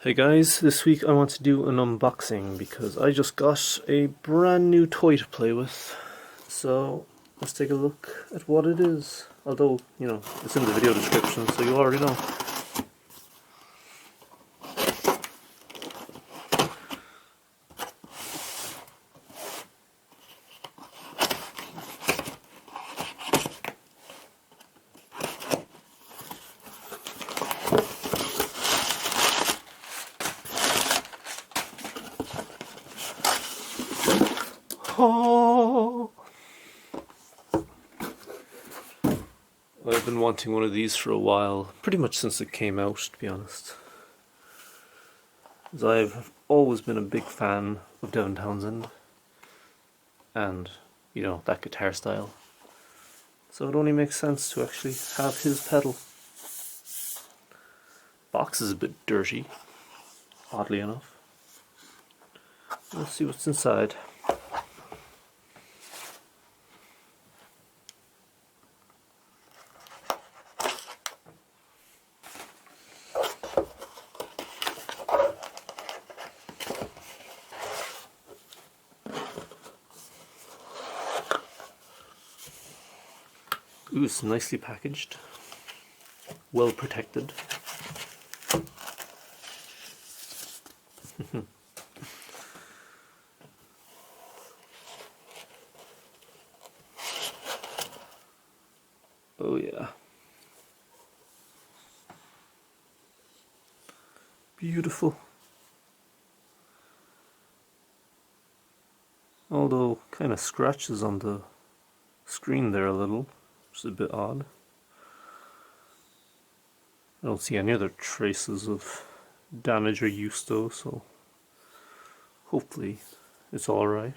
Hey guys, this week I want to do an unboxing because I just got a brand new toy to play with. So let's take a look at what it is. Although, it's in the video description, so you already know. Oh! I've been wanting one of these for a while, pretty much since it came out, to be honest. As I've always been a big fan of Devin Townsend, and, that guitar style. So it only makes sense to actually have his pedal. Box is a bit dirty, oddly enough. Let's see what's inside. Ooh, it's nicely packaged, well protected. Oh yeah. Beautiful. Although kind of scratches on the screen there a little, which is a bit odd. I don't see any other traces of damage or use though, so hopefully it's alright.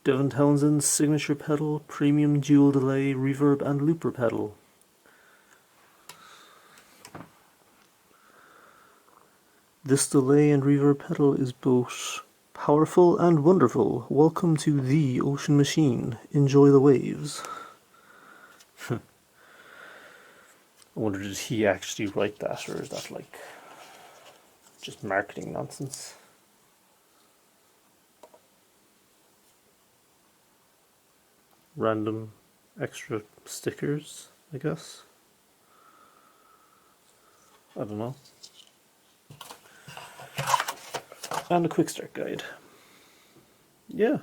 Devin Townsend's signature pedal, premium dual delay, reverb and looper pedal. This delay and reverb pedal is both powerful and wonderful. Welcome to the Ocean Machine. Enjoy the waves. I wonder, did he actually write that, or is that like just marketing nonsense? Random extra stickers, I guess. I don't know. And a quick start guide. Yeah.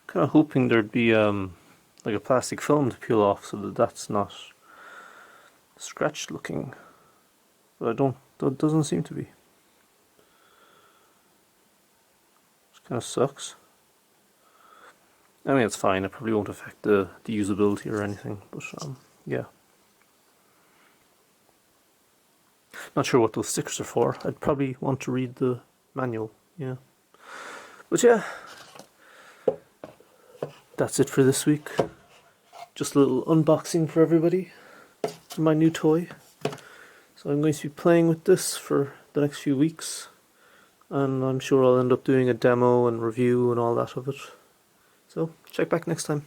Kind of hoping there'd be like a plastic film to peel off so that that's not scratched looking. But that doesn't seem to be. Kind of sucks. I mean, it's fine. It probably won't affect the usability or anything. But yeah. Not sure what those stickers are for. I'd probably want to read the manual. Yeah. But yeah, that's it for this week. Just a little unboxing for everybody. My new toy. So I'm going to be playing with this for the next few weeks. And I'm sure I'll end up doing a demo and review and all that of it. So check back next time.